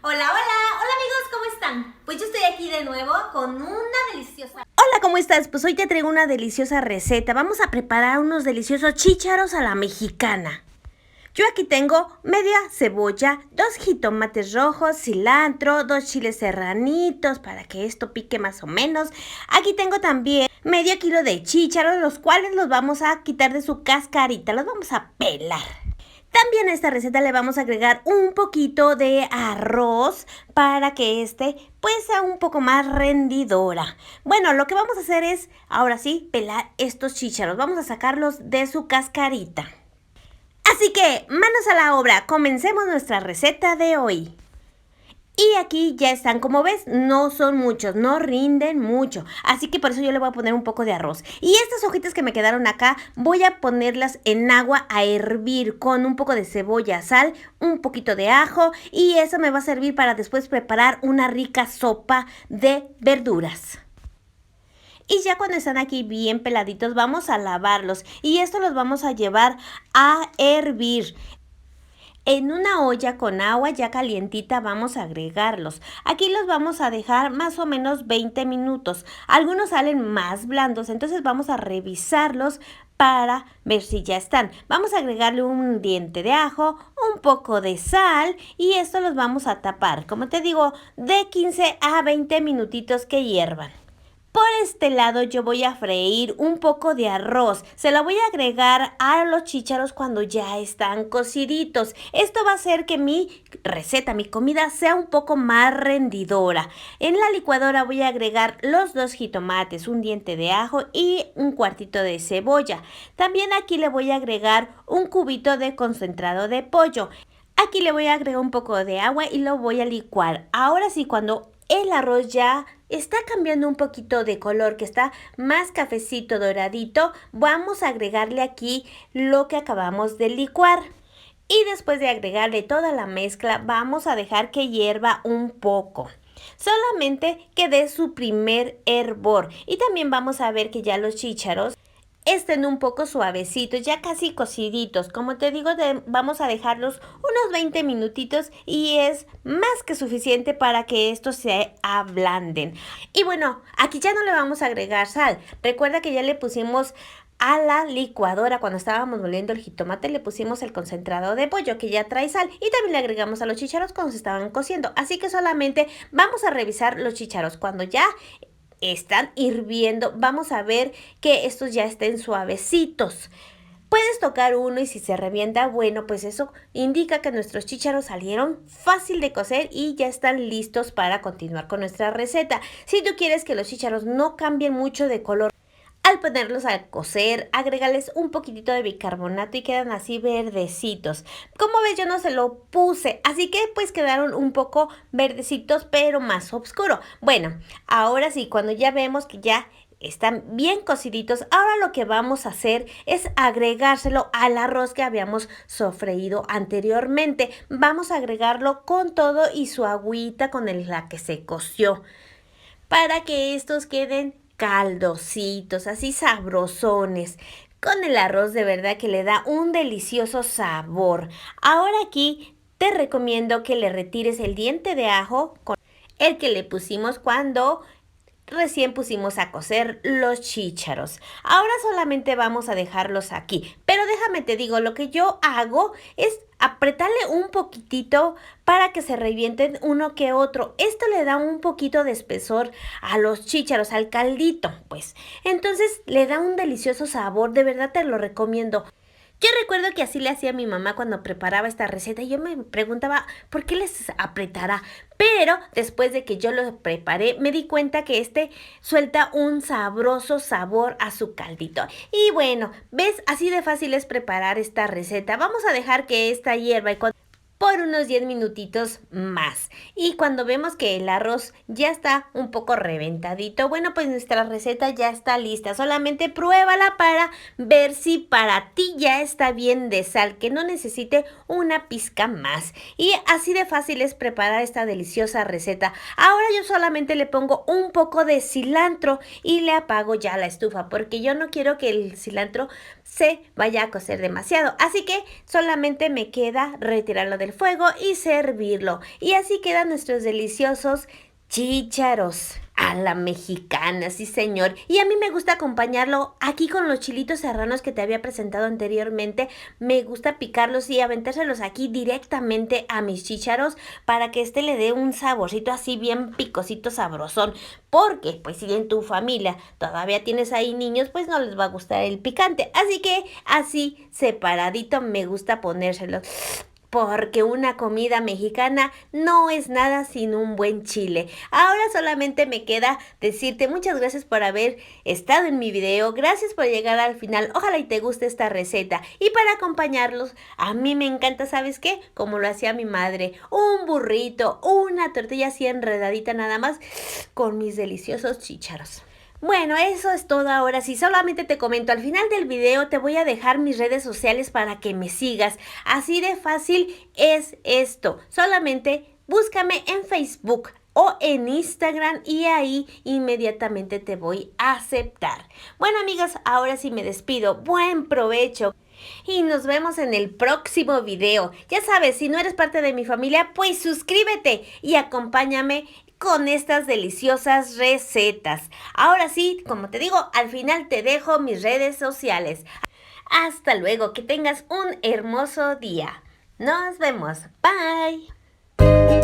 Hola, hola, hola amigos, ¿cómo están? Pues yo estoy aquí de nuevo con una deliciosa... Hola, ¿cómo estás? Pues hoy te traigo una deliciosa receta. Vamos a preparar unos deliciosos chícharos a la mexicana. Yo aquí tengo media cebolla, 2 jitomates rojos, cilantro, 2 chiles serranitos para que esto pique más o menos. Aquí tengo también medio kilo de chícharos, los cuales los vamos a quitar de su cascarita, los vamos a pelar. También a esta receta le vamos a agregar un poquito de arroz para que pues sea un poco más rendidora. Bueno, lo que vamos a hacer es, ahora sí, pelar estos chícharos. Vamos a sacarlos de su cascarita. Así que, manos a la obra, comencemos nuestra receta de hoy. Y aquí ya están, como ves, no son muchos, no rinden mucho. Así que por eso yo le voy a poner un poco de arroz. Y estas hojitas que me quedaron acá, voy a ponerlas en agua a hervir con un poco de cebolla, sal, un poquito de ajo. Y eso me va a servir para después preparar una rica sopa de verduras. Y ya cuando están aquí bien peladitos, vamos a lavarlos. Y esto los vamos a llevar a hervir. En una olla con agua ya calientita vamos a agregarlos. Aquí los vamos a dejar más o menos 20 minutos. Algunos salen más blandos, entonces vamos a revisarlos para ver si ya están. Vamos a agregarle un diente de ajo, un poco de sal y esto los vamos a tapar. Como te digo, de 15 a 20 minutitos que hiervan. Por este lado yo voy a freír un poco de arroz. Se lo voy a agregar a los chícharos cuando ya están cociditos. Esto va a hacer que mi receta, mi comida sea un poco más rendidora. En la licuadora voy a agregar los 2 jitomates, un diente de ajo y un cuartito de cebolla. También aquí le voy a agregar un cubito de concentrado de pollo. Aquí le voy a agregar un poco de agua y lo voy a licuar. Ahora sí, cuando el arroz ya está cambiando un poquito de color, que está más cafecito doradito, vamos a agregarle aquí lo que acabamos de licuar. Y después de agregarle toda la mezcla, vamos a dejar que hierva un poco. Solamente que dé su primer hervor. Y también vamos a ver que ya los chícharos estén un poco suavecitos, ya casi cociditos. Como te digo, vamos a dejarlos unos 20 minutitos y es más que suficiente para que estos se ablanden. Y bueno, aquí ya no le vamos a agregar sal. Recuerda que ya le pusimos a la licuadora cuando estábamos moliendo el jitomate, le pusimos el concentrado de pollo que ya trae sal y también le agregamos a los chícharos cuando se estaban cociendo. Así que solamente vamos a revisar los chícharos cuando ya están hirviendo. Vamos a ver que estos ya estén suavecitos. Puedes tocar uno y si se revienta, bueno, pues eso indica que nuestros chícharos salieron fácil de cocer y ya están listos para continuar con nuestra receta. Si tú quieres que los chícharos no cambien mucho de color, al ponerlos a cocer, agrégales un poquitito de bicarbonato y quedan así verdecitos. Como ves, yo no se lo puse, así que pues quedaron un poco verdecitos, pero más oscuro. Bueno, ahora sí, cuando ya vemos que ya están bien cociditos, ahora lo que vamos a hacer es agregárselo al arroz que habíamos sofreído anteriormente. Vamos a agregarlo con todo y su agüita con la que se coció, para que estos queden caldositos, así sabrosones. Con el arroz de verdad que le da un delicioso sabor. Ahora aquí te recomiendo que le retires el diente de ajo con el que le pusimos cuando recién pusimos a cocer los chícharos. Ahora solamente vamos a dejarlos aquí. Pero déjame te digo, lo que yo hago es apretarle un poquitito para que se revienten uno que otro. Esto le da un poquito de espesor a los chícharos, al caldito, pues. Entonces le da un delicioso sabor, de verdad te lo recomiendo. Yo recuerdo que así le hacía mi mamá cuando preparaba esta receta y yo me preguntaba por qué les apretará. Pero después de que yo lo preparé me di cuenta que suelta un sabroso sabor a su caldito. Y bueno, ¿ves? Así de fácil es preparar esta receta. Vamos a dejar que esta hierva y por unos 10 minutitos más. Y cuando vemos que el arroz ya está un poco reventadito, bueno, pues nuestra receta ya está lista. Solamente pruébala para ver si para ti ya está bien de sal, que no necesite una pizca más. Y así de fácil es preparar esta deliciosa receta. Ahora yo solamente le pongo un poco de cilantro y le apago ya la estufa, porque yo no quiero que el cilantro se vaya a cocer demasiado. Así que solamente me queda retirarlo del fuego y servirlo. Y así quedan nuestros deliciosos chícharos a la mexicana, sí señor. Y a mí me gusta acompañarlo aquí con los chilitos serranos que te había presentado anteriormente. Me gusta picarlos y aventárselos aquí directamente a mis chícharos para que le dé un saborcito así bien picosito, sabrosón. Porque pues si en tu familia todavía tienes ahí niños, pues no les va a gustar el picante. Así que así separadito me gusta ponérselos. Porque una comida mexicana no es nada sin un buen chile. Ahora solamente me queda decirte muchas gracias por haber estado en mi video. Gracias por llegar al final. Ojalá y te guste esta receta. Y para acompañarlos, a mí me encanta, ¿sabes qué? Como lo hacía mi madre. Un burrito, una tortilla así enredadita nada más con mis deliciosos chícharos. Bueno, eso es todo ahora. Sí, solamente te comento, al final del video te voy a dejar mis redes sociales para que me sigas. Así de fácil es esto. Solamente búscame en Facebook o en Instagram y ahí inmediatamente te voy a aceptar. Bueno, amigos, ahora sí me despido. Buen provecho. Y nos vemos en el próximo video. Ya sabes, si no eres parte de mi familia, pues suscríbete y acompáñame con estas deliciosas recetas. Ahora sí, como te digo, al final te dejo mis redes sociales. Hasta luego, que tengas un hermoso día. Nos vemos. Bye.